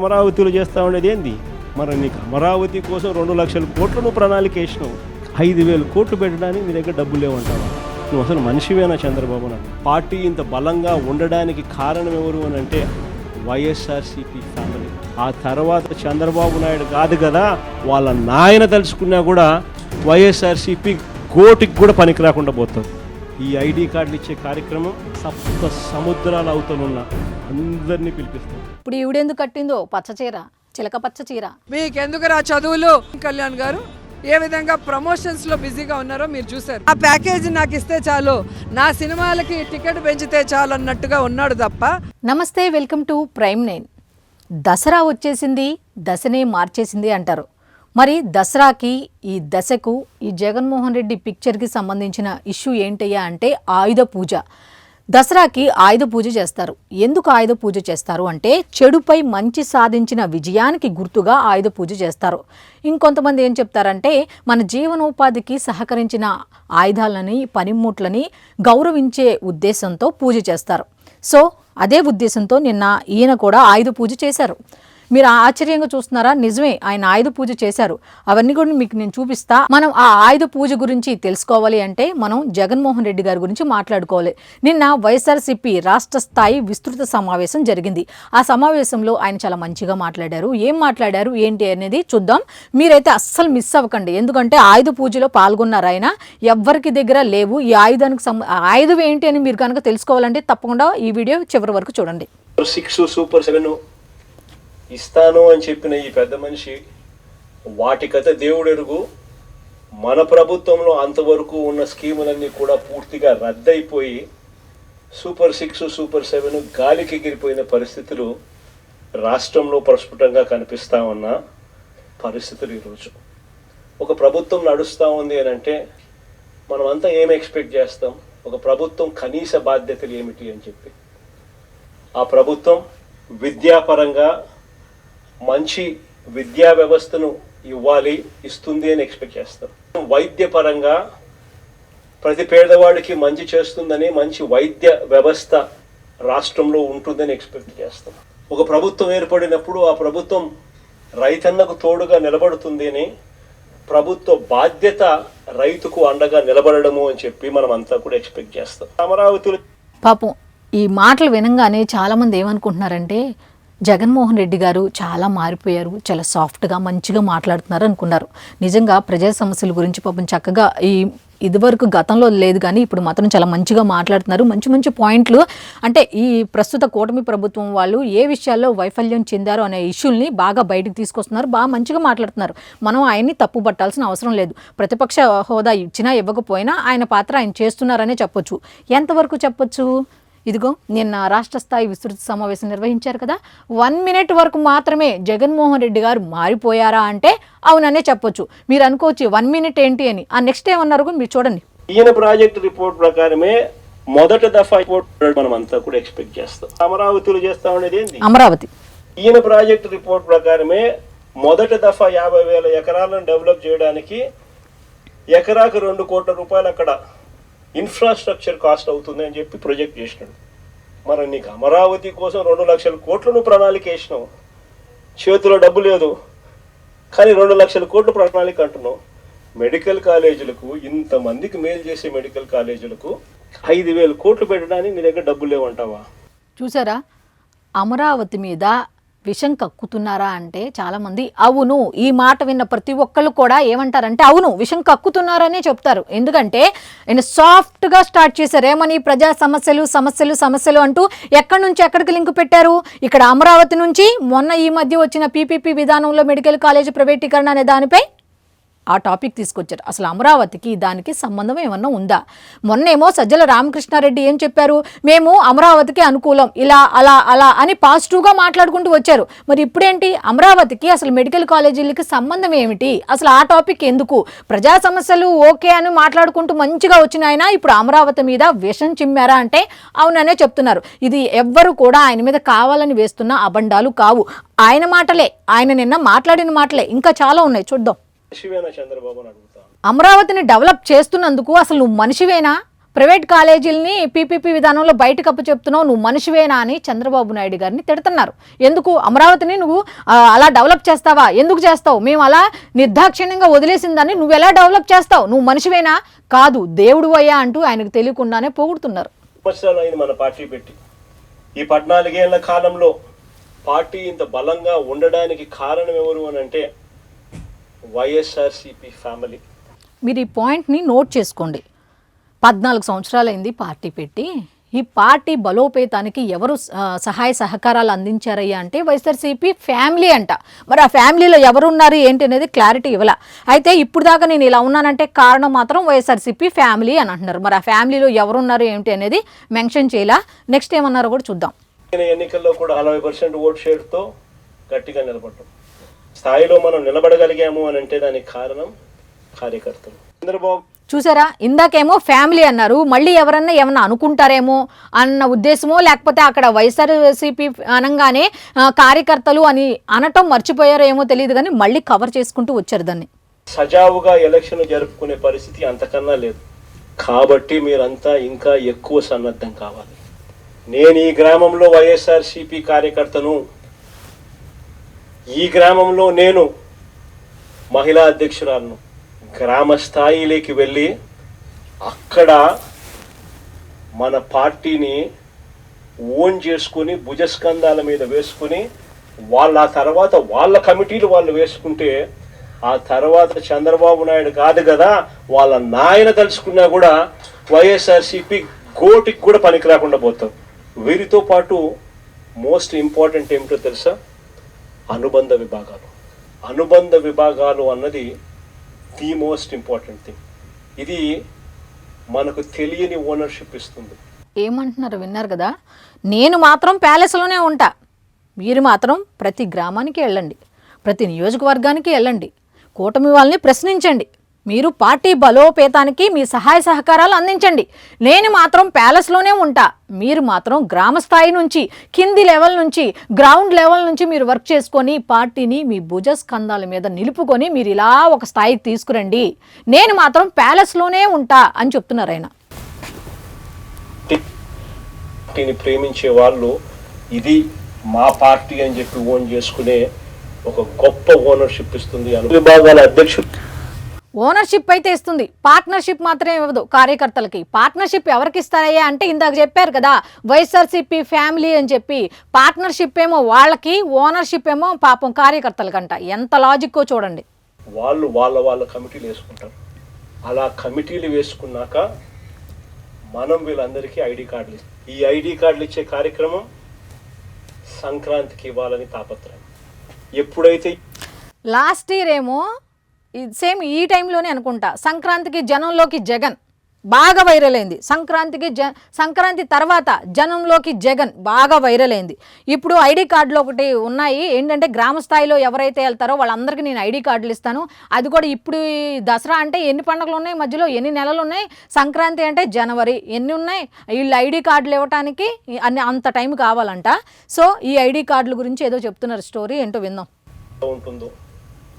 అమరావతిలో చేస్తా ఉండేది ఏంది? మరి నీకు అమరావతి కోసం 2 లక్షల కోట్లు నువ్వు ప్రణాళిక వేసినావు. 5,000 కోట్లు పెట్టడానికి నీ దగ్గర డబ్బులు లేవంటావా? నువ్వు అసలు మనిషివేనా చంద్రబాబు నాయుడు? పార్టీ ఇంత బలంగా ఉండడానికి కారణం ఎవరు అని అంటే వైఎస్ఆర్సీపీ ఫ్యామిలీ. ఆ తర్వాత చంద్రబాబు నాయుడు కాదు కదా, వాళ్ళ నాయన తలుచుకున్నా కూడా వైఎస్ఆర్సీపీ కోటికి కూడా పనికి రాకుండా పోతుంది. ఈ ఐడి కార్డులు ఇచ్చే కార్యక్రమం సప్త సముద్రాల అవతలున్న అందరినీ పిలిపిస్తాం. ఇప్పుడు ఈవిడెందుకు కట్టిందో పచ్చ చీర, చిలక పచ్చ చీర. మీకెందుకురా చదువులు? కళ్యాణ్ గారు ఏ విధంగా ప్రమోషన్స్ లో బిజీగా ఉన్నారో మీరు చూసారు. ఆ ప్యాకేజ్ నాకు ఇస్తే చాలు, నా సినిమాలకి టికెట్ పెంచితే చాలు అన్నట్టుగా ఉన్నాడు తప్ప. నమస్తే, వెల్కమ్ టు ప్రైమ్ 9. దసరా వచ్చేసింది, దశనే మార్చేసింది అంటారు. మరి దసరాకి, ఈ దశకు, ఈ జగన్మోహన్ రెడ్డి పిక్చర్కి సంబంధించిన ఇష్యూ ఏంటయ్యా అంటే ఆయుధ పూజ. దసరాకి ఆయుధ పూజ చేస్తారు. ఎందుకు ఆయుధ పూజ చేస్తారు అంటే చెడుపై మంచి సాధించిన విజయానికి గుర్తుగా ఆయుధ పూజ చేస్తారు. ఇంకొంతమంది ఏం చెప్తారంటే మన జీవనోపాధికి సహకరించిన ఆయుధాలని, పనిముట్లని గౌరవించే ఉద్దేశంతో పూజ చేస్తారు. సో అదే ఉద్దేశంతో నిన్న ఈయన కూడా ఆయుధ పూజ చేశారు. మీరు ఆశ్చర్యంగా చూస్తున్నారా? నిజమే, ఆయన ఆయుధ పూజ చేశారు. అవన్నీ కూడా మీకు నేను చూపిస్తా. మనం ఆ ఆయుధ పూజ గురించి తెలుసుకోవాలి అంటే మనం జగన్మోహన్ రెడ్డి గారి గురించి మాట్లాడుకోవాలి. నిన్న వైఎస్ఆర్సీపీ రాష్ట్ర స్థాయి విస్తృత సమావేశం జరిగింది. ఆ సమావేశంలో ఆయన చాలా మంచిగా మాట్లాడారు. ఏం మాట్లాడారు ఏంటి అనేది చూద్దాం. మీరైతే అస్సలు మిస్ అవ్వకండి, ఎందుకంటే ఆయుధ పూజలో పాల్గొన్నారు ఆయన. ఎవ్వరికి దగ్గర లేవు ఈ ఆయుధానికి ఆయుధం ఏంటి అని మీరు కనుక తెలుసుకోవాలంటే తప్పకుండా ఈ వీడియో చివరి వరకు చూడండి. సూపర్ 7 ఇస్తాను అని చెప్పిన ఈ పెద్ద మనిషి వాటి కథ దేవుడు ఎరుగు. మన ప్రభుత్వంలో అంతవరకు ఉన్న స్కీములన్నీ కూడా పూర్తిగా రద్దయిపోయి సూపర్ 6, సూపర్ 7 గాలికి ఎగిరిపోయిన పరిస్థితులు రాష్ట్రంలో ప్రస్ఫుటంగా కనిపిస్తూ ఉన్న పరిస్థితులు ఈరోజు. ఒక ప్రభుత్వం నడుస్తూ ఉంది అని అంటే మనమంతా ఏం ఎక్స్పెక్ట్ చేస్తాం? ఒక ప్రభుత్వం కనీస బాధ్యతలు ఏమిటి అని చెప్పి. ఆ ప్రభుత్వం విద్యాపరంగా మంచి విద్యా వ్యవస్థను ఇస్తుంది అని ఎక్స్పెక్ట్ చేస్తాం. వైద్యపరంగా ప్రతి పేదవాడికి మంచి చేస్తుందని, మంచి వైద్య వ్యవస్థ రాష్ట్రంలో ఉంటుందని ఎక్స్పెక్ట్ చేస్తాం. ఒక ప్రభుత్వం ఏర్పడినప్పుడు ఆ ప్రభుత్వం రైతన్నకు తోడుగా నిలబడుతుంది అని, ప్రభుత్వ బాధ్యత రైతుకు అండగా నిలబడము అని చెప్పి మనం అంతా కూడా ఎక్స్పెక్ట్ చేస్తాం. అమరావతిలో పాపం ఈ మాటలు వినంగానే చాలామంది ఏమనుకుంటున్నారంటే జగన్మోహన్ రెడ్డి గారు చాలా మారిపోయారు, చాలా సాఫ్ట్గా మంచిగా మాట్లాడుతున్నారు అనుకున్నారు. నిజంగా ప్రజా సమస్యల గురించి పాపం చక్కగా ఇదివరకు గతంలో లేదు కానీ ఇప్పుడు మాత్రం చాలా మంచిగా మాట్లాడుతున్నారు. మంచి మంచి పాయింట్లు, అంటే ఈ ప్రస్తుత కూటమి ప్రభుత్వం వాళ్ళు ఏ విషయాల్లో వైఫల్యం చెందారో అనే ఇష్యూల్ని బాగా బయటకు తీసుకొస్తున్నారు. బాగా మంచిగా మాట్లాడుతున్నారు. మనం ఆయన్ని తప్పు పట్టాల్సిన అవసరం లేదు. ప్రతిపక్ష హోదా ఇచ్చినా ఇవ్వకపోయినా ఆయన పాత్ర ఆయన చేస్తున్నారనే చెప్పొచ్చు. ఎంతవరకు చెప్పొచ్చు? ఇదిగో నిన్న రాష్ట్ర స్థాయి విస్తృత సమావేశం నిర్వహించారు కదా, 1 మినిట్ వరకు మాత్రమే జగన్మోహన్ రెడ్డి గారు మారిపోయారా అంటే అవుననే చెప్పొచ్చు. మీరు అనుకోవచ్చు 1 మినిట్ ఏంటి అని. ఆ నెక్స్ట్ ఏమన్నారు మీరు చూడండి. ఈయన ప్రాజెక్ట్ రిపోర్ట్ ప్రకారమే మొదటి దఫా మనం అంతా కూడా ఎక్స్పెక్ట్ చేస్తాం. అమరావతిలో చేస్తా ఉండేది ఏంది? అమరావతి. ఈయన ప్రాజెక్ట్ రిపోర్ట్ ప్రకారమే మొదటి దఫా 50,000 ఎకరాలను డెవలప్ చేయడానికి ఎకరాకు 2 కోట్ల రూపాయలు అక్కడ ఇన్ఫ్రాస్ట్రక్చర్ కాస్ట్ అవుతుంది అని చెప్పి ప్రొజెక్ట్ చేసినాడు. మరి నీకు అమరావతి కోసం 2 లక్షల కోట్లు నువ్వు ప్రణాళిక వేసినావు. చేతిలో డబ్బు లేదు కానీ 2 లక్షల కోట్లు ప్రణాళిక అంటున్నావు. మెడికల్ కాలేజీలకు, ఇంతమందికి మేలు చేసే మెడికల్ కాలేజీలకు 5,000 కోట్లు పెట్టడానికి నీ దగ్గర డబ్బులు లేవంటావా? చూసారా, అమరావతి మీద విషం కక్కుతున్నారా అంటే చాలామంది అవును, ఈ మాట విన్న ప్రతి ఒక్కళ్ళు కూడా ఏమంటారంటే అవును విషం కక్కుతున్నారనే చెప్తారు. ఎందుకంటే ఆయన సాఫ్ట్గా స్టార్ట్ చేశారు. ఏమని ప్రజా సమస్యలు సమస్యలు సమస్యలు అంటూ ఎక్కడి నుంచి ఎక్కడికి లింక్ పెట్టారు. ఇక్కడ అమరావతి నుంచి మొన్న ఈ మధ్య వచ్చిన పీపీపీ విధానంలో మెడికల్ కాలేజ్ ప్రైవేటీకరణ అనే దానిపై ఆ టాపిక్ తీసుకొచ్చారు. అసలు అమరావతికి దానికి సంబంధం ఏమన్నా ఉందా? మొన్నేమో సజ్జల రామకృష్ణారెడ్డి ఏం చెప్పారు, మేము అమరావతికి అనుకూలం, ఇలా అలా అలా అని పాజిటివ్గా మాట్లాడుకుంటూ వచ్చారు. మరి ఇప్పుడేంటి, అమరావతికి అసలు మెడికల్ కాలేజీలకి సంబంధం ఏమిటి? అసలు ఆ టాపిక్ ఎందుకు? ప్రజా సమస్యలు ఓకే అని మాట్లాడుకుంటూ మంచిగా వచ్చిన ఆయన ఇప్పుడు అమరావతి మీద విషం చిమ్మారా అంటే అవుననే చెప్తున్నారు. ఇది ఎవ్వరు కూడా ఆయన మీద కావాలని వేస్తున్న అబండాలు కావు. ఆయన మాటలే, ఆయన నిన్న మాట్లాడిన మాటలే. ఇంకా చాలా ఉన్నాయి, చూద్దాం. చంద్రబాబు అమరావతిని డెవలప్ చేస్తున్నందుకు అసలు నువ్వు మనిషివేనా? ప్రైవేట్ కాలేజీలని పీపీపీ విధానంలో బయటకు అప్పచెప్తున్నావు, నువ్వు మనిషివేనా అని చంద్రబాబు నాయుడు గారిని తిడుతున్నారు. ఎందుకు అమరావతిని నువ్వు అలా డెవలప్ చేస్తావా? ఎందుకు చేస్తావు? మేము అలా నిర్దాక్షిణ్యంగా వదిలేసిందని నువ్వు ఎలా డెవలప్ చేస్తావు? నువ్వు మనిషివేనా? కాదు దేవుడు అయ్యా అంటూ ఆయనకు తెలియకుండానే పొగుడుతున్నారు. సంవత్సరాలు అయింది మన పార్టీ పెట్టి. ఈ 14 ఏళ్ల కాలంలో పార్టీ ఇంత బలంగా ఉండడానికి కారణం ఎవరు అని అంటే వైఎస్ఆర్సీపీ ఫ్యామిలీ. మీరు ఈ పాయింట్ని నోట్ చేసుకోండి. 14 సంవత్సరాలైంది పార్టీ పెట్టి. ఈ పార్టీ బలోపేతానికి ఎవరు సహాయ సహకారాలు అందించారయ్యా అంటే వైఎస్ఆర్సీపీ ఫ్యామిలీ అంట. మరి ఆ ఫ్యామిలీలో ఎవరున్నారు ఏంటి అనేది క్లారిటీ ఇవ్వాల. అయితే ఇప్పుడు దాకా నేను ఇలా ఉన్నానంటే కారణం మాత్రం వైఎస్ఆర్సీపీ ఫ్యామిలీ అని అంటున్నారు. మరి ఆ ఫ్యామిలీలో ఎవరున్నారు ఏంటి అనేది మెన్షన్ చేయాల. నెక్స్ట్ ఏమన్నారో కూడా చూద్దాం. ఎన్నికల్లో కూడా 40% ఓట్ షేర్తో గట్టిగా నిలబడ్డాం. స్థాయిలో మనం నిలబడగలిగాము అని అంటే దానికి కారణం కార్యకర్తలు. చంద్రబాబు చూసారా, ఇందాకేమో ఫ్యామిలీ అన్నారు, మళ్ళీ ఎవరన్నా ఏమన్నా అనుకుంటారేమో అన్న ఉద్దేశమో, లేకపోతే అక్కడ వైఎస్ఆర్సీపీ అనగానే కార్యకర్తలు అని అనటం మర్చిపోయారో ఏమో తెలియదు, కానీ మళ్ళీ కవర్ చేసుకుంటూ వచ్చారు దాన్ని. సజావుగా ఎలక్షన్ జరుపుకునే పరిస్థితి అంతకన్నా లేదు. కాబట్టి మీరంతా ఇంకా ఎక్కువ సన్నద్ధం కావాలి. నేను ఈ గ్రామంలో వైఎస్ఆర్సీపీ కార్యకర్తను, ఈ గ్రామంలో నేను మహిళా అధ్యక్షురాలను. గ్రామ స్థాయిలోకి వెళ్ళి అక్కడ మన పార్టీని ఓన్ చేసుకుని భుజస్కంధాల మీద వేసుకుని వాళ్ళ తర్వాత వాళ్ళ కమిటీలు వాళ్ళు వేసుకుంటే ఆ తర్వాత చంద్రబాబు నాయుడు కాదు కదా వాళ్ళ నాయన తలుచుకున్నా కూడా వైఎస్ఆర్సీపీ గోటికి కూడా పనికి రాకుండా పోతాం. వీరితో పాటు మోస్ట్ ఇంపార్టెంట్ ఏమిటో తెలుసా? అనుబంధ విభాగాలు. అనుబంధ విభాగాలు అన్నది ది మోస్ట్ ఇంపార్టెంట్ థింగ్. ఇది మనకు తెలియని ఓనర్షిప్ ఇస్తుంది. ఏమంటున్నారు విన్నారు కదా, నేను మాత్రం ప్యాలెస్లోనే ఉంటా, మీరు మాత్రం ప్రతి గ్రామానికి వెళ్ళండి, ప్రతి నియోజకవర్గానికి వెళ్ళండి, కూటమి వాళ్ళని ప్రశ్నించండి, మీరు పార్టీ బలోపేతానికి మీ సహాయ సహకారాలు అందించండి. నేను మాత్రం ప్యాలెస్లోనే ఉంటా, మీరు మాత్రం గ్రామ స్థాయి నుంచి, కింది లెవెల్ నుంచి, గ్రౌండ్ లెవెల్ నుంచి మీరు వర్క్ చేసుకొని పార్టీని మీ భుజస్కంధాల మీద నిలుపుకొని మీరు ఇలా ఒక స్థాయికి తీసుకురండి. నేను మాత్రం ప్యాలెస్లోనే ఉంటా అని చెప్తున్నారు ఆయన. పార్టీని ప్రేమించే వాళ్ళు ఇది మా పార్టీ అని చెప్పి ఓన్ చేసుకునే ఒక గొప్ప ఓనర్షిప్ ఇస్తుంది. విభాగాల అధ్యక్షుడు ఓనర్షిప్ అయితే ఇస్తుంది, పార్ట్నర్షిప్ మాత్రమే ఇవ్వదు కార్యకర్తలకి. పార్ట్నర్షిప్ ఎవరికి ఇస్తారయ్యా అంటే ఇందాక చెప్పారు కదా వైఎస్ఆర్సీపీ ఫ్యామిలీ అని చెప్పి. పార్ట్నర్షిప్ ఏమో వాళ్ళకి, ఓనర్షిప్ ఏమో పాపం కార్యకర్తలకంట. ఎంత లాజిక్కో చూడండి. వాళ్ళు వాళ్ళ కమిటీలు వేసుకుంటారు. అలా కమిటీలు వేసుకున్నాక మనం వీళ్ళందరికీ ఐడి కార్డులు ఇస్తాం. ఈ ఐడి కార్డులు ఇచ్చే కార్యక్రమం సంక్రాంతికి ఇవ్వాలని తాపత్రయం. ఎప్పుడైతే లాస్ట్ ఇయర్ ఏమో సేమ్ ఈ టైంలోనే అనుకుంటా సంక్రాంతికి జనంలోకి జగన్ బాగా వైరల్ అయింది. సంక్రాంతి తర్వాత జనంలోకి జగన్ బాగా వైరల్ అయింది. ఇప్పుడు ఐడి కార్డులు ఒకటి ఉన్నాయి ఏంటంటే గ్రామ స్థాయిలో ఎవరైతే వెళ్తారో వాళ్ళందరికీ నేను ఐడి కార్డులు ఇస్తాను. అది కూడా ఇప్పుడు దసరా అంటే ఎన్ని పండుగలు ఉన్నాయి, మధ్యలో ఎన్ని నెలలు ఉన్నాయి, సంక్రాంతి అంటే జనవరి, ఎన్ని ఉన్నాయి, వీళ్ళు ఐడి కార్డులు ఇవ్వడానికి అంత టైం కావాలంట. సో ఈ ఐడి కార్డుల గురించి ఏదో చెప్తున్నారు, స్టోరీ ఏంటో విందాం. ఉంటుందో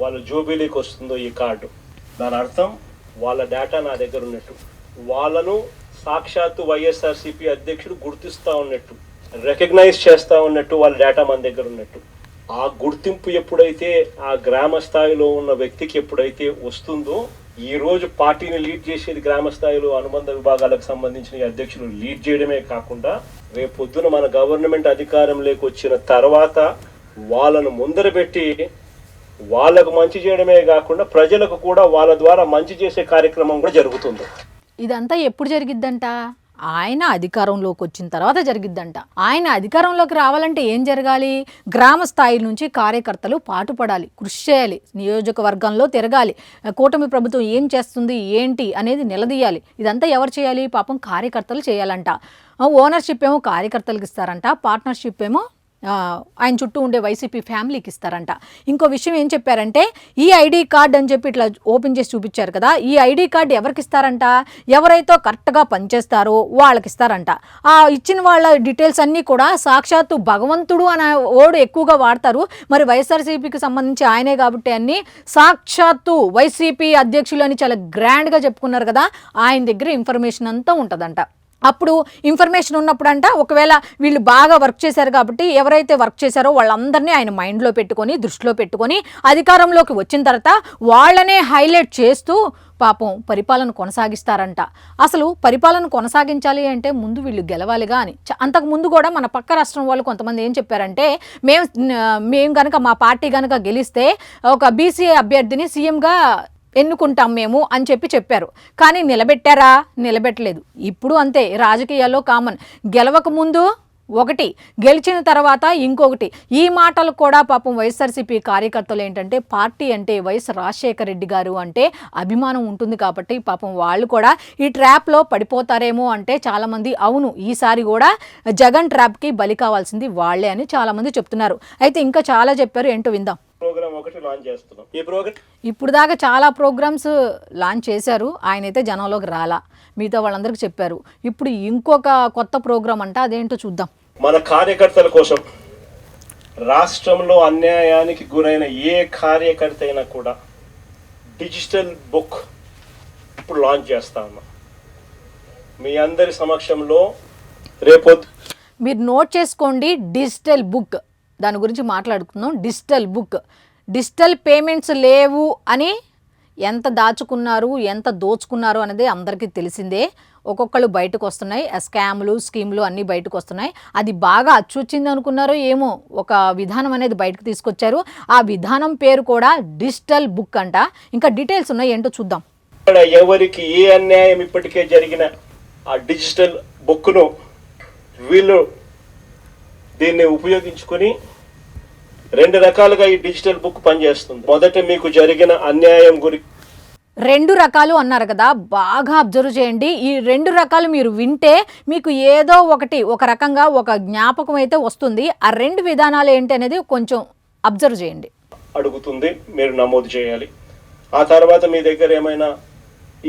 వాళ్ళ జోబీలోకి వస్తుందో ఈ కార్డు, దాని అర్థం వాళ్ళ డేటా నా దగ్గర ఉన్నట్టు, వాళ్ళను సాక్షాత్తు వైఎస్ఆర్సీపీ అధ్యక్షుడు గుర్తిస్తూ ఉన్నట్టు, రికగ్నైజ్ చేస్తూ ఉన్నట్టు, వాళ్ళ డేటా మన దగ్గర ఉన్నట్టు. ఆ గుర్తింపు ఎప్పుడైతే ఆ గ్రామ స్థాయిలో ఉన్న వ్యక్తికి ఎప్పుడైతే వస్తుందో, ఈ రోజు పార్టీని లీడ్ చేసేది గ్రామ స్థాయిలో అనుబంధ విభాగాలకు సంబంధించిన అధ్యక్షులు లీడ్ చేయడమే కాకుండా రేపొద్దున మన గవర్నమెంట్ అధికారంలోకి వచ్చిన తర్వాత వాళ్ళను ముందర పెట్టి వాళ్ళకు మంచి చేయడమే కాకుండా ప్రజలకు కూడా వాళ్ళ ద్వారా మంచి చేసే కార్యక్రమం కూడా జరుగుతుంది. ఇదంతా ఎప్పుడు జరిగిద్దంట? ఆయన అధికారంలోకి వచ్చిన తర్వాత జరిగిద్దంట. ఆయన అధికారంలోకి రావాలంటే ఏం జరగాలి? గ్రామ స్థాయి నుంచి కార్యకర్తలు పాటుపడాలి, కృషి చేయాలి, నియోజకవర్గంలో తిరగాలి, కూటమి ప్రభుత్వం ఏం చేస్తుంది ఏంటి అనేది నిలదీయాలి. ఇదంతా ఎవరు చేయాలి? పాపం కార్యకర్తలు చేయాలంట. ఓనర్షిప్ ఏమో కార్యకర్తలకు ఇస్తారంట, పార్ట్నర్షిప్ ఏమో ఆయన చుట్టూ ఉండే వైసీపీ ఫ్యామిలీకి ఇస్తారంట. ఇంకో విషయం ఏం చెప్పారంటే ఈ ఐడి కార్డ్ అని చెప్పి ఇట్లా ఓపెన్ చేసి చూపించారు కదా, ఈ ఐడి కార్డు ఎవరికి ఇస్తారంట, ఎవరైతే కరెక్ట్గా పనిచేస్తారో వాళ్ళకి ఇస్తారంట. ఆ ఇచ్చిన వాళ్ళ డీటెయిల్స్ అన్నీ కూడా సాక్షాత్తు భగవంతుడు అనే ఓడు ఎక్కువగా వాడతారు. మరి వైఎస్ఆర్సీపీకి సంబంధించి ఆయనే కాబట్టి అన్ని సాక్షాత్తు వైసీపీ అధ్యక్షులు అని చాలా గ్రాండ్గా చెప్పుకున్నారు కదా, ఆయన దగ్గర ఇన్ఫర్మేషన్ అంతా ఉంటుందంట. అప్పుడు ఇన్ఫర్మేషన్ ఉన్నప్పుడు అంట ఒకవేళ వీళ్ళు బాగా వర్క్ చేశారు కాబట్టి ఎవరైతే వర్క్ చేశారో వాళ్ళందరినీ ఆయన మైండ్లో పెట్టుకొని దృష్టిలో పెట్టుకొని అధికారంలోకి వచ్చిన తర్వాత వాళ్ళనే హైలైట్ చేస్తూ పాపం పరిపాలన కొనసాగిస్తారంట. అసలు పరిపాలన కొనసాగించాలి అంటే ముందు వీళ్ళు గెలవాలిగా అని. అంతకుముందు కూడా మన పక్క రాష్ట్రం వాళ్ళు కొంతమంది ఏం చెప్పారంటే మేము కనుక మా పార్టీ కనుక గెలిస్తే ఒక బీసీ అభ్యర్థిని సీఎంగా ఎన్నుకుంటాం మేము అని చెప్పారు. కానీ నిలబెట్టారా? నిలబెట్టలేదు. ఇప్పుడు అంతే, రాజకీయాల్లో కామన్, గెలవక ముందు ఒకటి, గెలిచిన తర్వాత ఇంకొకటి. ఈ మాటలు కూడా పాపం వైఎస్ఆర్సీపీ కార్యకర్తలు ఏంటంటే పార్టీ అంటే వైఎస్ రాజశేఖర రెడ్డి గారు అంటే అభిమానం ఉంటుంది కాబట్టి పాపం వాళ్ళు కూడా ఈ ట్రాప్లో పడిపోతారేమో అంటే చాలామంది అవును ఈసారి కూడా జగన్ ట్రాప్కి బలి కావాల్సింది వాళ్ళే అని చాలామంది చెప్తున్నారు. అయితే ఇంకా చాలా చెప్పారు, ఏంటో విందాం. ప్రోగ్రామ్ ఒకటి లాంచ్ చేస్తున్నాం. ఈ ప్రోగ్రామ్ ఇప్పుడు దాకా చాలా ప్రోగ్రామ్స్ లాంచ్ చేశారు, ఆయన అయితే జనంలోకి రాలా, మిగతా వాళ్ళందరికీ చెప్పారు. ఇప్పుడు ఇంకొక కొత్త ప్రోగ్రామ్ అంట, అదేంటో చూద్దాం. మన కార్యకర్తల కోసం రాష్ట్రంలో అన్యాయానికి గురైన ఏ కార్యకర్త అయినా కూడా డిజిటల్ బుక్ ఇప్పుడు లాంచ్ చేస్తా ఉన్నాం మీ అందరి సమక్షంలో. రేపొద్దు మీరు నోట్ చేసుకోండి, డిజిటల్ బుక్, దాని గురించి మాట్లాడుకుందాం. డిజిటల్ బుక్, డిజిటల్ పేమెంట్స్ లేవు అని ఎంత దాచుకున్నారు ఎంత దోచుకున్నారు అనేది అందరికీ తెలిసిందే. ఒక్కొక్కళ్ళు బయటకు వస్తున్నాయి, స్కామ్లు స్కీమ్లు అన్నీ బయటకు వస్తున్నాయి. అది బాగా అచ్చొచ్చింది అనుకున్నారో ఏమో, ఒక విధానం అనేది బయటకు తీసుకొచ్చారు. ఆ విధానం పేరు కూడా డిజిటల్ బుక్ అంట. ఇంకా డీటెయిల్స్ ఉన్నాయి, ఏంటో చూద్దాం. ఎవరికి ఏ అన్యాయం ఇప్పటికే జరిగిన ఆ డిజిటల్ బుక్ను వీళ్ళు దీన్ని ఉపయోగించుకొని రెండు రకాలుగా ఈ డిజిటల్ బుక్ పనిచేస్తుంది. మొదట మీకు జరిగిన అన్యాయం గురించి 2 రకాలు అన్నారు కదా, బాగా అబ్జర్వ్ చేయండి. ఈ 2 రకాలు మీరు వింటే మీకు ఏదో ఒకటి ఒక రకంగా ఒక జ్ఞాపకం అయితే వస్తుంది. ఆ 2 విధానాలు ఏంటి అనేది కొంచెం అబ్జర్వ్ చేయండి. అడుగుతుంది, మీరు నమోదు చేయాలి. ఆ తర్వాత మీ దగ్గర ఏమైనా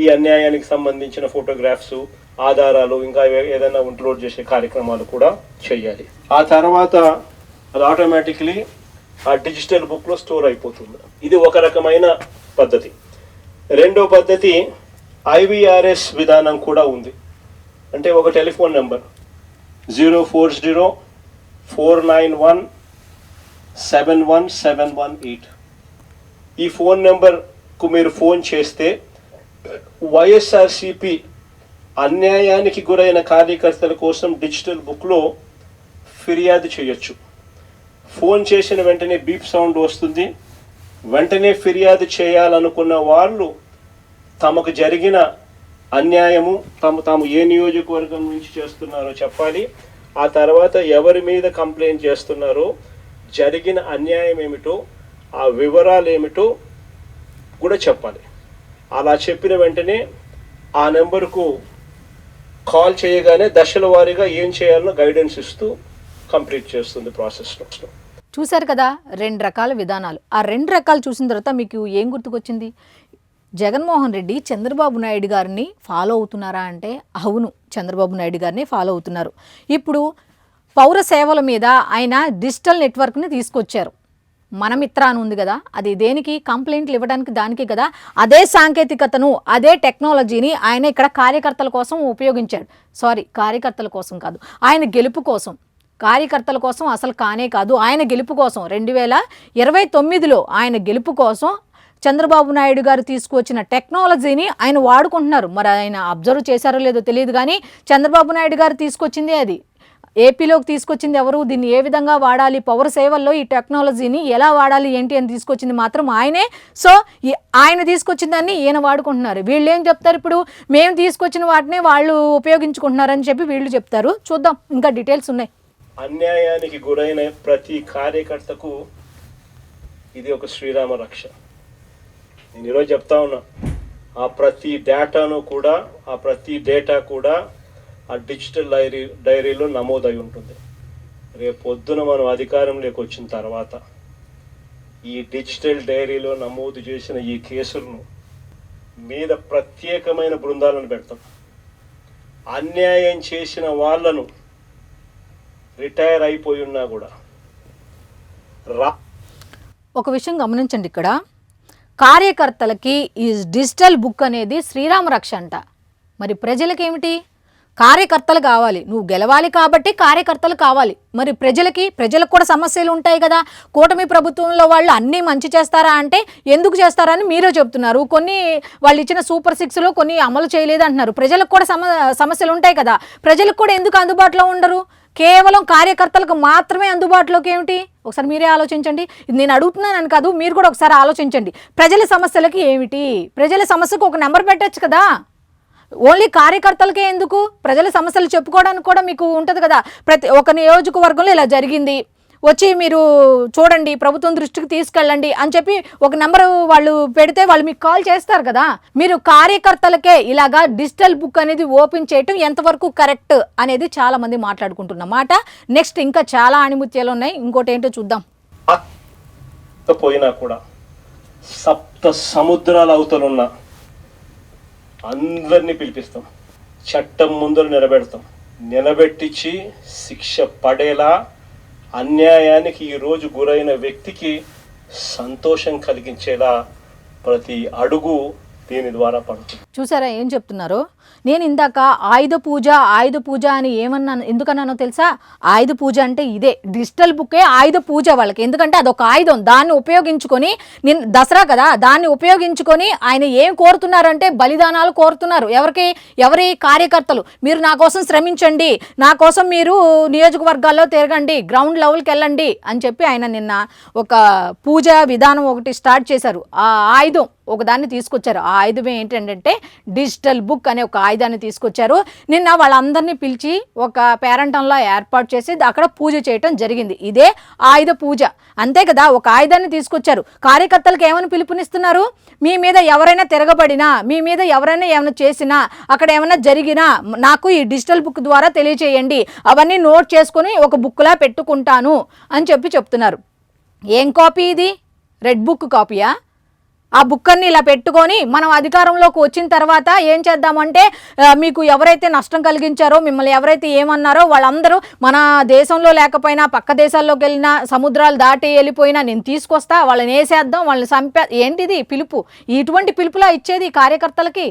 ఈ అన్యాయానికి సంబంధించిన ఫోటోగ్రాఫ్స్, ఆధారాలు, ఇంకా ఏదైనా అప్లోడ్ చేసే కార్యక్రమాలు కూడా చేయాలి. ఆ తర్వాత అది ఆటోమేటిక్లీ ఆ డిజిటల్ బుక్లో స్టోర్ అయిపోతుంది. ఇది ఒక రకమైన పద్ధతి. రెండో పద్ధతి IVRS విధానం కూడా ఉంది. అంటే ఒక టెలిఫోన్ నెంబర్ 0404917178. ఈ ఫోన్ నెంబర్కు మీరు ఫోన్ చేస్తే వైఎస్ఆర్సిపి అన్యాయానికి గురైన కార్యకర్తల కోసం డిజిటల్ బుక్లో ఫిర్యాదు చేయొచ్చు. ఫోన్ చేసిన వెంటనే బీప్ సౌండ్ వస్తుంది. వెంటనే ఫిర్యాదు చేయాలనుకున్న వాళ్ళు తమకు జరిగిన అన్యాయము తాము ఏ నియోజకవర్గం నుంచి చేస్తున్నారో చెప్పాలి. ఆ తర్వాత ఎవరి మీద కంప్లైంట్ చేస్తున్నారో, జరిగిన అన్యాయం ఏమిటో, ఆ వివరాలు ఏమిటో కూడా చెప్పాలి. అలా చెప్పిన వెంటనే ఆ నెంబర్కు కాల్ చేయగానే దశల వారీగా ఏం చేయాలనో గైడెన్స్ ఇస్తూ కంప్లీట్ చేస్తుంది ప్రాసెస్లో. చూశారు కదా 2 రకాల విధానాలు. ఆ 2 రకాలు చూసిన తర్వాత మీకు ఏం గుర్తుకొచ్చింది? జగన్మోహన్ రెడ్డి చంద్రబాబు నాయుడు గారిని ఫాలో అవుతున్నారా అంటే అవును, చంద్రబాబు నాయుడు గారిని ఫాలో అవుతున్నారు. ఇప్పుడు పౌర సేవల మీద ఆయన డిజిటల్ నెట్వర్క్ని తీసుకొచ్చారు. మనమిత్ర అని ఉంది కదా, అది దేనికి? కంప్లైంట్లు ఇవ్వడానికి, దానికి కదా. అదే సాంకేతికతను, అదే టెక్నాలజీని ఆయన ఇక్కడ కార్యకర్తల కోసం ఉపయోగించాడు. కార్యకర్తల కోసం కాదు, ఆయన గెలుపు కోసం. కార్యకర్తల కోసం అసలు కానే కాదు, ఆయన గెలుపు కోసం 2029లో ఆయన గెలుపు కోసం చంద్రబాబు నాయుడు గారు తీసుకువచ్చిన టెక్నాలజీని ఆయన వాడుకుంటున్నారు. మరి ఆయన అబ్జర్వ్ చేశారో లేదో తెలియదు కానీ చంద్రబాబు నాయుడు గారు తీసుకొచ్చింది అది. ఏపీలోకి తీసుకొచ్చింది ఎవరు? దీన్ని ఏ విధంగా వాడాలి, పౌర సేవల్లో ఈ టెక్నాలజీని ఎలా వాడాలి ఏంటి అని తీసుకొచ్చింది మాత్రం ఆయనే. సో ఆయన తీసుకొచ్చిన దాన్ని ఈయన వాడుకుంటున్నారు. వీళ్ళు ఏం చెప్తారు? ఇప్పుడు మేము తీసుకొచ్చిన వాటిని వాళ్ళు ఉపయోగించుకుంటున్నారని చెప్పి వీళ్ళు చెప్తారు. చూద్దాం, ఇంకా డీటెయిల్స్ ఉన్నాయి. అన్యాయానికి గురైన ప్రతి కార్యకర్తకు ఇది ఒక శ్రీరామ రక్ష. నేను ఈరోజు చెప్తా ఉన్నా, ఆ ప్రతి డేటా కూడా ఆ డిజిటల్ డైరీలో నమోదై ఉంటుంది. రేపు పొద్దున మనం అధికారంలోకి వచ్చిన తర్వాత ఈ డిజిటల్ డైరీలో నమోదు చేసిన ఈ కేసులను మీద ప్రత్యేకమైన బృందాలను పెడతాం. అన్యాయం చేసిన వాళ్ళను రిటైర్ అయిపోయి ఉన్నా కూడా ఒక విషయం గమనించండి, ఇక్కడ కార్యకర్తలకి ఈ డిజిటల్ బుక్ అనేది శ్రీరామ రక్ష అంట. మరి ప్రజలకి ఏమిటి? కార్యకర్తలు కావాలి, నువ్వు గెలవాలి కాబట్టి కార్యకర్తలు కావాలి. మరి ప్రజలకు కూడా సమస్యలు ఉంటాయి కదా. కూటమి ప్రభుత్వంలో వాళ్ళు అన్నీ మంచి చేస్తారా అంటే ఎందుకు చేస్తారా అని మీరే చెప్తున్నారు. కొన్ని వాళ్ళు ఇచ్చిన సూపర్ 6లో కొన్ని అమలు చేయలేదు అంటున్నారు. ప్రజలకు కూడా సమస్యలు ఉంటాయి కదా. ప్రజలకు కూడా ఎందుకు అందుబాటులో ఉండరు? కేవలం కార్యకర్తలకు మాత్రమే అందుబాటులోకి ఏమిటి? ఒకసారి మీరే ఆలోచించండి. ఇది నేను అడుగుతున్నానని కాదు, మీరు కూడా ఒకసారి ఆలోచించండి. ప్రజల సమస్యలకి ఏమిటి? ప్రజల సమస్యకు ఒక నెంబర్ పెట్టచ్చు కదా. ఓన్లీ కార్యకర్తలకే ఎందుకు? ప్రజల సమస్యలు చెప్పుకోవడానికి కూడా మీకు ఉంటుంది కదా. ఒక నియోజకవర్గంలో ఇలా జరిగింది, వచ్చి మీరు చూడండి, ప్రభుత్వం దృష్టికి తీసుకెళ్ళండి అని చెప్పి ఒక నెంబర్ వాళ్ళు పెడితే వాళ్ళు మీకు కాల్ చేస్తారు కదా. మీరు కార్యకర్తలకే ఇలాగా డిజిటల్ బుక్ అనేది ఓపెన్ చేయటం ఎంతవరకు కరెక్ట్ అనేది చాలా మంది మాట్లాడుకుంటున్న మాట. నెక్స్ట్ ఇంకా చాలా ఆణిముత్యాలు ఉన్నాయి, ఇంకోటి ఏంటో చూద్దాం. పోయినా కూడా సప్త సముద్రాల అవతలున్న అందరినీ పిలిపిస్తాం, చట్టం ముందర నిలబెట్టించి శిక్ష పడేలా అన్యాయానికి ఈరోజు గురైన వ్యక్తికి సంతోషం కలిగించేలా ప్రతి అడుగు దీని ద్వారా పడుతుంది. చూసారా ఏం చెప్తున్నారో? నేను ఇందాక ఆయుధ పూజ అని ఎందుకన్నానో తెలుసా? ఆయుధ పూజ అంటే ఇదే, డిజిటల్ బుక్కే ఆయుధ పూజ వాళ్ళకి. ఎందుకంటే అదొక ఆయుధం, దాన్ని ఉపయోగించుకొని దసరా కదా, దాన్ని ఉపయోగించుకొని ఆయన ఏం కోరుతున్నారంటే బలిదానాలు కోరుతున్నారు. ఎవరి కార్యకర్తలు, మీరు నా కోసం శ్రమించండి, నా కోసం మీరు నియోజకవర్గాల్లో తిరగండి, గ్రౌండ్ లెవెల్కి వెళ్ళండి అని చెప్పి ఆయన నిన్న ఒక పూజా విధానం ఒకటి స్టార్ట్ చేశారు. ఆ ఆయుధం ఒకదాన్ని తీసుకొచ్చారు. ఆ ఆయుధం ఏంటంటే డిజిటల్ బుక్ అనే ఒక ఆయుధాన్ని తీసుకొచ్చారు. నిన్న వాళ్ళందరినీ పిలిచి ఒక పేరంటంలో ఏర్పాటు చేసి అక్కడ పూజ చేయటం జరిగింది. ఇదే ఆయుధ పూజ, అంతే కదా. ఒక ఆయుధాన్ని తీసుకొచ్చారు. కార్యకర్తలకు ఏమని పిలుపునిస్తున్నారు? మీ మీద ఎవరైనా తిరగబడినా, మీ మీద ఎవరైనా ఏమైనా చేసినా, అక్కడ ఏమైనా జరిగినా నాకు ఈ డిజిటల్ బుక్ ద్వారా తెలియచేయండి, అవన్నీ నోట్ చేసుకొని ఒక బుక్లా పెట్టుకుంటాను అని చెప్తున్నారు. ఏం కాపీ ఇది? రెడ్ బుక్ కాపీయా? ఆ బుక్ అన్ని ఇలా పెట్టుకొని మనం అధికారంలోకి వచ్చిన తర్వాత ఏం చేద్దామంటే, మీకు ఎవరైతే నష్టం కలిగించారో, మిమ్మల్ని ఎవరైతే ఏమన్నారో వాళ్ళందరూ మన దేశంలో లేకపోయినా పక్క దేశాల్లోకి వెళ్ళినా, సముద్రాలు దాటి వెళ్ళిపోయినా నేను తీసుకొస్తా, వాళ్ళని వేసేద్దాం, వాళ్ళని ఏంటిది పిలుపు? ఇటువంటి పిలుపులా ఇచ్చేది కార్యకర్తలకి?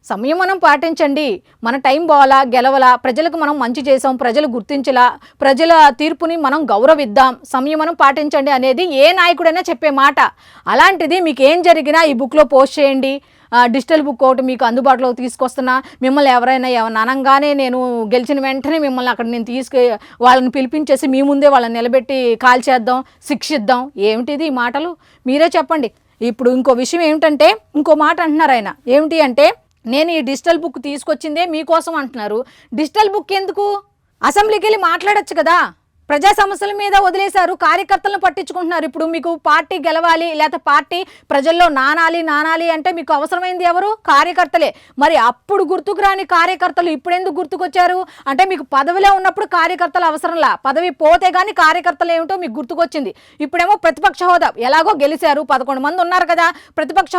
సంయమనం పాటించండి. మన టైం పోవాలా, గెలవలా, ప్రజలకు మనం మంచి చేసాం, ప్రజలు గుర్తించలా, ప్రజల తీర్పుని మనం గౌరవిద్దాం, సంయమనం పాటించండి అనేది ఏ నాయకుడైనా చెప్పే మాట. అలాంటిది మీకు ఏం జరిగినా ఈ బుక్లో పోస్ట్ చేయండి, డిజిటల్ బుక్ ఒకటి మీకు అందుబాటులోకి తీసుకొస్తున్నా, మిమ్మల్ని ఎవరైనా అనగానే నేను గెలిచిన వెంటనే మిమ్మల్ని అక్కడ నేను వాళ్ళని పిలిపించేసి మీ ముందే వాళ్ళని నిలబెట్టి కాల్చేద్దాం, శిక్షిద్దాం. ఏమిటిది ఈ మాటలు? మీరే చెప్పండి. ఇప్పుడు ఇంకో విషయం ఏమిటంటే, ఇంకో మాట అంటున్నారు ఆయన. ఏమిటి అంటే, నేను ఈ డిజిటల్ బుక్ తీసుకొచ్చిందే మీకోసం అంటున్నారు. డిజిటల్ బుక్ ఎందుకు? అసెంబ్లీకి వెళ్ళి మాట్లాడొచ్చు కదా. ప్రజా సమస్యల మీద వదిలేశారు, కార్యకర్తలను పట్టించుకుంటున్నారు. ఇప్పుడు మీకు పార్టీ గెలవాలి, లేకపోతే పార్టీ ప్రజల్లో నానాలి అంటే మీకు అవసరమైంది ఎవరు? కార్యకర్తలే. మరి అప్పుడు గుర్తుకు రాని కార్యకర్తలు ఇప్పుడు ఎందుకు గుర్తుకొచ్చారు అంటే, మీకు పదవిలో ఉన్నప్పుడు కార్యకర్తలు అవసరంలా, పదవి పోతే కానీ కార్యకర్తలు ఏమిటో మీకు గుర్తుకొచ్చింది. ఇప్పుడేమో ప్రతిపక్ష హోదా, ఎలాగో గెలిచారు, 11 మంది ఉన్నారు కదా, ప్రతిపక్ష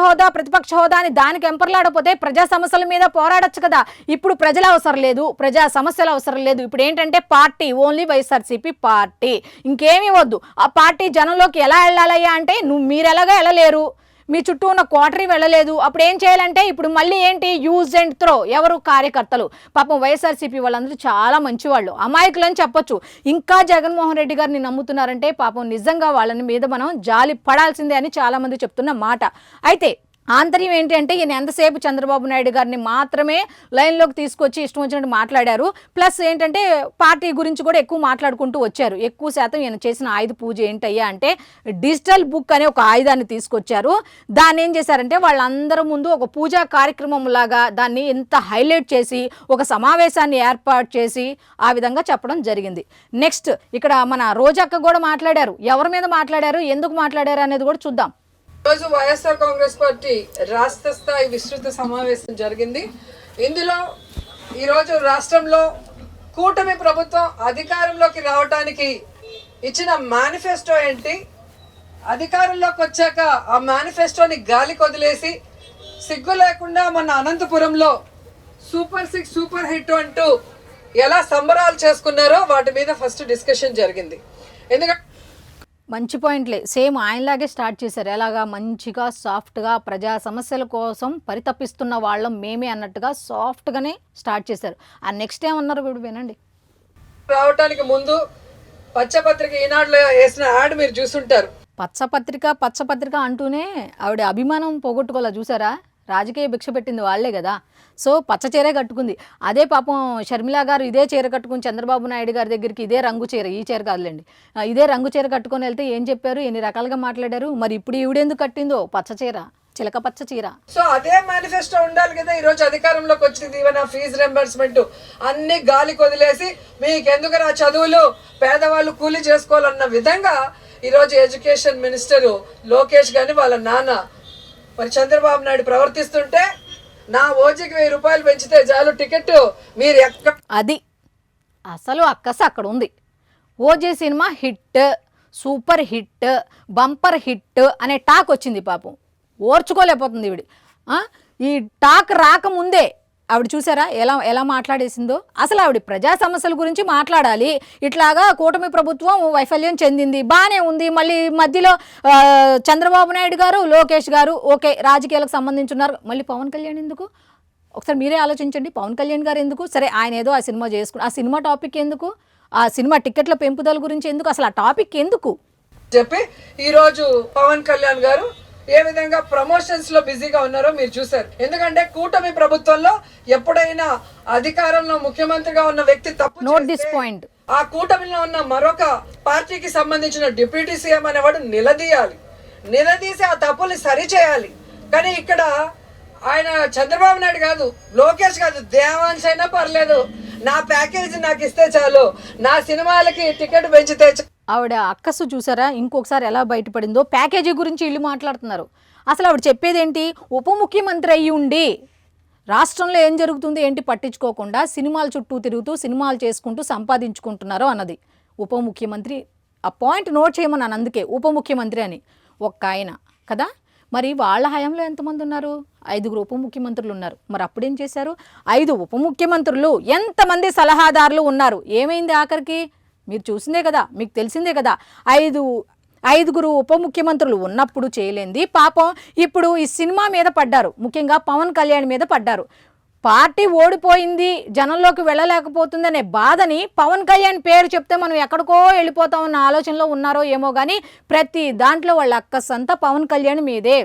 హోదా అని దానికి ఎంపర్లాడపోతే ప్రజా సమస్యల మీద పోరాడచ్చు కదా. ఇప్పుడు ప్రజల అవసరం లేదు, ప్రజా సమస్యల అవసరం లేదు. ఇప్పుడు ఏంటంటే పార్టీ, ఓన్లీ వైఎస్ఆర్సీపీ పార్టీ, ఇంకేమీ వద్దు. ఆ పార్టీ జనంలోకి ఎలా వెళ్ళాలయ్యా అంటే, మీరు ఎలాగా వెళ్ళలేరు, మీ చుట్టూ ఉన్న క్వార్టరీ వెళ్ళలేదు. అప్పుడు ఏం చేయాలంటే, ఇప్పుడు మళ్ళీ ఏంటి? Use and throw. ఎవరు? కార్యకర్తలు. పాపం వైఎస్ఆర్సీపీ వాళ్ళందరూ చాలా మంచివాళ్ళు, అమాయకులు అని చెప్పొచ్చు. ఇంకా జగన్మోహన్ రెడ్డి గారిని నమ్ముతున్నారంటే పాపం నిజంగా వాళ్ళని మీద మనం జాలి పడాల్సిందే అని చాలా మంది చెప్తున్న మాట. అయితే ఆంతర్యం ఏంటి అంటే, ఈయన ఎంతసేపు చంద్రబాబు నాయుడు గారిని మాత్రమే లైన్లోకి తీసుకొచ్చి ఇష్టం వచ్చినట్టు మాట్లాడారు. ప్లస్ ఏంటంటే పార్టీ గురించి కూడా ఎక్కువ మాట్లాడుకుంటూ వచ్చారు. ఎక్కువ శాతం ఈయన చేసిన ఆయుధ పూజ ఏంటయ్యా అంటే, డిజిటల్ బుక్ అనే ఒక ఆయుధాన్ని తీసుకొచ్చారు. దాన్ని ఏం చేశారంటే, వాళ్ళందరి ముందు ఒక పూజా కార్యక్రమం లాగా దాన్ని ఎంత హైలైట్ చేసి ఒక సమావేశాన్ని ఏర్పాటు చేసి ఆ విధంగా చెప్పడం జరిగింది. నెక్స్ట్ ఇక్కడ మన రోజక్క కూడా మాట్లాడారు. ఎవరి మీద మాట్లాడారు, ఎందుకు మాట్లాడారు అనేది కూడా చూద్దాం. ఈరోజు వైఎస్ఆర్ కాంగ్రెస్ పార్టీ రాష్ట్ర స్థాయి విస్తృత సమావేశం జరిగింది. ఇందులో ఈరోజు రాష్ట్రంలో కూటమి ప్రభుత్వం అధికారంలోకి రావడానికి ఇచ్చిన మేనిఫెస్టో ఏంటి, అధికారంలోకి వచ్చాక ఆ మేనిఫెస్టోని గాలికి వదిలేసి సిగ్గు లేకుండా మన అనంతపురంలో సూపర్ 6 సూపర్ హిట్ అంటూ ఎలా సంబరాలు చేసుకున్నారో వాటి మీద ఫస్ట్ డిస్కషన్ జరిగింది. ఎందుకంటే మంచి పాయింట్లే, సేమ్ ఆయనలాగే స్టార్ట్ చేశారు. ఎలాగా మంచిగా సాఫ్ట్గా ప్రజా సమస్యల కోసం పరితపిస్తున్న వాళ్ళం మేమే అన్నట్టుగా సాఫ్ట్గానే స్టార్ట్ చేశారు. ఆ నెక్స్ట్ ఏమన్నారు ఇప్పుడు వినండి. రావడానికి ముందు పచ్చపత్రిక ఈనాడులో వేసిన యాడ్ మీరు చూసుంటారు. పచ్చపత్రిక అంటూనే ఆవిడ అభిమానం పోగొట్టుకోవాలా చూసారా? రాజకీయ భిక్ష పెట్టింది వాళ్లే కదా. సో పచ్చ చీరే కట్టుకుంది. అదే పాపం షర్మిల గారు ఇదే చీర కట్టుకుని చంద్రబాబు నాయుడు గారి దగ్గరికి ఇదే రంగు చీర, ఈ చీర కాదులేండి, ఇదే రంగు చీర కట్టుకొని వెళ్తే ఏం చెప్పారు, ఎన్ని రకాలుగా మాట్లాడారు. మరి ఇప్పుడు ఈవిడెందుకు కట్టిందో పచ్చ చీర, చిలక పచ్చ చీర. సో అదే మేనిఫెస్టో ఉండాలి కదా. ఈ రోజు అధికారంలోకి వచ్చింది ఈవెన్ ఆ ఫీజు రింబర్స్మెంట్ అన్ని గాలికి వదిలేసి మీకెందుకు నా చదువులు, పేదవాళ్ళు కూలీ చేసుకోవాలన్న విధంగా ఈరోజు ఎడ్యుకేషన్ మినిస్టర్ లోకేష్ గాని వాళ్ళ నాన్న మరి చంద్రబాబు నాయుడు ప్రవర్తిస్తుంటే నా ఓజీకి 1000 రూపాయలు పెంచితే చాలు టికెట్ మీరు ఎక్కడ, అది అసలు అక్కస అక్కడ ఉంది. OG cinema hit, super hit, bumper hit అనే టాక్ వచ్చింది. పాపం ఓర్చుకోలేకపోతుంది ఈవిడ. ఈ టాక్ రాకముందే ఆవిడ చూసారా ఎలా మాట్లాడేసిందో. అసలు ఆవిడ ప్రజా సమస్యల గురించి మాట్లాడాలి. ఇట్లాగా కూటమి ప్రభుత్వం వైఫల్యం చెందింది, బాగానే ఉంది. మళ్ళీ మధ్యలో చంద్రబాబు నాయుడు గారు, లోకేష్ గారు ఓకే రాజకీయాలకు సంబంధించున్నారు. మళ్ళీ పవన్ కళ్యాణ్ ఎందుకు? ఒకసారి మీరే ఆలోచించండి. పవన్ కళ్యాణ్ గారు ఎందుకు? సరే ఆయన ఏదో ఆ సినిమా చేసుకుని, ఆ సినిమా టాపిక్ ఎందుకు? ఆ సినిమా టికెట్ల పెంపుదల గురించి ఎందుకు? అసలు ఆ టాపిక్ ఎందుకు చెప్పి ఈరోజు పవన్ కళ్యాణ్ గారు ఏ విధంగా ప్రమోషన్స్ లో బిజీగా ఉన్నారో మీరు చూసారు. ఎందుకంటే కూటమి ప్రభుత్వంలో ఎప్పుడైనా అధికారంలో ముఖ్యమంత్రిగా ఉన్న వ్యక్తి తప్పు నోట్ దిస్ పాయింట్, ఆ కూటమిలో ఉన్న మరొక పార్టీకి సంబంధించిన డిప్యూటీ సీఎం అనేవాడు నిలదీసి ఆ తప్పుల్ని సరిచేయాలి. కానీ ఇక్కడ ఆయన చంద్రబాబు నాయుడు కాదు, లోకేష్ కాదు, దేవాంశ్ అయినా పర్లేదు, నా ప్యాకేజీ నాకు ఇస్తే చాలు, నా సినిమాలకి టికెట్ పెంచితే ఆవిడ అక్కసు చూసారా ఇంకొకసారి ఎలా బయటపడిందో. ప్యాకేజీ గురించి ఇల్లు మాట్లాడుతున్నారు. అసలు ఆవిడ చెప్పేదేంటి? ఉప ముఖ్యమంత్రి అయ్యి ఉండి రాష్ట్రంలో ఏం జరుగుతుంది ఏంటి పట్టించుకోకుండా సినిమాల చుట్టూ తిరుగుతూ సినిమాలు చేసుకుంటూ సంపాదించుకుంటున్నారు అన్నది ఉప ముఖ్యమంత్రి. ఆ పాయింట్ నోట్ చేయమన్నాను, అందుకే ఉప ముఖ్యమంత్రి అని ఒక్క ఆయన కదా. మరి వాళ్ళ హయాంలో ఎంతమంది ఉన్నారు? 5 ఉప ముఖ్యమంత్రులు ఉన్నారు. మరి అప్పుడేం చేశారు? 5 ఉప ముఖ్యమంత్రులు, ఎంతమంది సలహాదారులు ఉన్నారు? ఏమైంది ఆఖరికి? మీరు చూసిందే కదా, మీకు తెలిసిందే కదా. 5 ఉప ముఖ్యమంత్రులు ఉన్నప్పుడు చేయలేంది పాపం ఇప్పుడు ఈ సినిమా మీద పడ్డారు, ముఖ్యంగా పవన్ కళ్యాణ్ మీద పడ్డారు. పార్టీ ఓడిపోయింది, జనంలోకి వెళ్ళలేకపోతుందనే బాధని పవన్ కళ్యాణ్ పేరు చెప్తే మనం ఎక్కడికో వెళ్ళిపోతామన్న ఆలోచనలో ఉన్నారో ఏమో కానీ ప్రతి దాంట్లో వాళ్ళ అక్కసంతా పవన్ కళ్యాణ్ మీదే.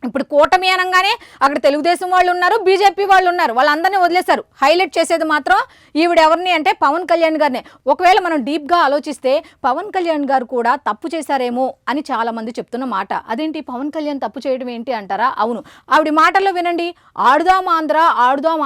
ఇప్పుడు కూటమి అనగానే అక్కడ తెలుగుదేశం వాళ్ళు ఉన్నారు, బీజేపీ వాళ్ళు ఉన్నారు, వాళ్ళందరినీ వదిలేశారు. హైలైట్ చేసేది మాత్రం ఈవిడ ఎవరిని అంటే పవన్ కళ్యాణ్ గారినే. ఒకవేళ మనం డీప్గా ఆలోచిస్తే పవన్ కళ్యాణ్ గారు కూడా తప్పు చేశారేమో అని చాలామంది చెప్తున్న మాట. అదేంటి పవన్ కళ్యాణ్ తప్పు చేయడం ఏంటి అంటారా? అవును, ఆవిడ మాటల్లో వినండి. ఆడుదాం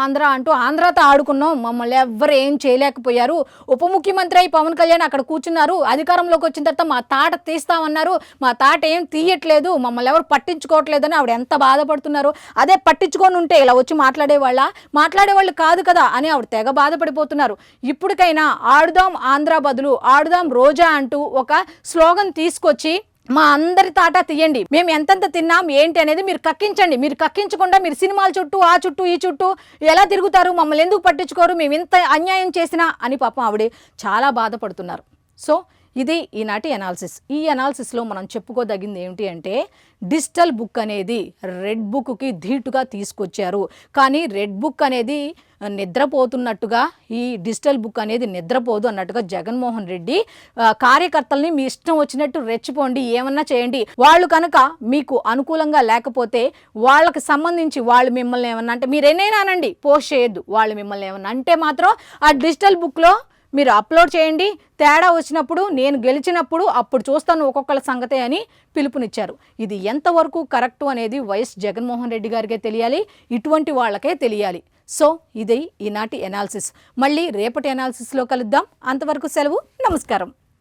ఆంధ్ర అంటూ ఆంధ్రాతో ఆడుకున్నాం, మమ్మల్ని ఎవ్వరు ఏం చేయలేకపోయారు. ఉప ముఖ్యమంత్రి అయి పవన్ కళ్యాణ్ అక్కడ కూర్చున్నారు, అధికారంలోకి వచ్చిన తర్వాత మా తాట తీస్తామన్నారు, మా తాట ఏం తీయట్లేదు, మమ్మల్ని ఎవరు పట్టించుకోవట్లేదని ఆవిడ ఎంత బాధపడుతున్నారు. అదే పట్టించుకొని ఉంటే ఇలా వచ్చి మాట్లాడేవాళ్ళు కాదు కదా అని ఆవిడ తెగ బాధపడిపోతున్నారు. ఇప్పటికైనా ఆడుదాం ఆంధ్ర బదులు ఆడుదాం రోజా అంటూ ఒక స్లోగన్ తీసుకొచ్చి మా అందరి తాటా తీయండి, మేము ఎంతెంత తిన్నాం ఏంటి అనేది మీరు కక్కించండి. మీరు కక్కించకుండా మీరు సినిమాల చుట్టూ ఆ చుట్టూ ఈ చుట్టూ ఎలా తిరుగుతారు, మమ్మల్ని ఎందుకు పట్టించుకోరు, మేము ఇంత అన్యాయం చేసినా అని పాపం ఆవిడ చాలా బాధపడుతున్నారు. సో ఇది ఈనాటి అనాలిసిస్. ఈ అనాలిసిస్లో మనం చెప్పుకోదగింది ఏమిటి అంటే డిజిటల్ బుక్ అనేది రెడ్ బుక్కి ధీటుగా తీసుకొచ్చారు. కానీ రెడ్ బుక్ అనేది నిద్రపోతున్నట్టుగా ఈ డిజిటల్ బుక్ అనేది నిద్రపోదు అన్నట్టుగా జగన్మోహన్ రెడ్డి కార్యకర్తల్ని మీ ఇష్టం వచ్చినట్టు రెచ్చిపోండి, ఏమన్నా చేయండి, వాళ్ళు కనుక మీకు అనుకూలంగా లేకపోతే వాళ్ళకి సంబంధించి వాళ్ళు మిమ్మల్ని ఏమన్నా అంటే మీరు ఎన్నైనా అనండి, పోస్ట్ చేయొద్దు. వాళ్ళు మిమ్మల్ని ఏమన్నా అంటే మాత్రం ఆ డిజిటల్ బుక్లో మీరు అప్లోడ్ చేయండి, తేడా వచ్చినప్పుడు నేను గెలిచినప్పుడు అప్పుడు చూస్తాను ఒక్కొక్కళ్ళ సంగతే అని పిలుపునిచ్చారు. ఇది ఎంతవరకు కరెక్టు అనేది వైఎస్ జగన్మోహన్ రెడ్డి గారికే తెలియాలి, ఇటువంటి వాళ్ళకే తెలియాలి. సో ఇది ఈనాటి అనాలిసిస్. మళ్ళీ రేపటి అనాలిసిస్లో కలుద్దాం. అంతవరకు సెలవు, నమస్కారం.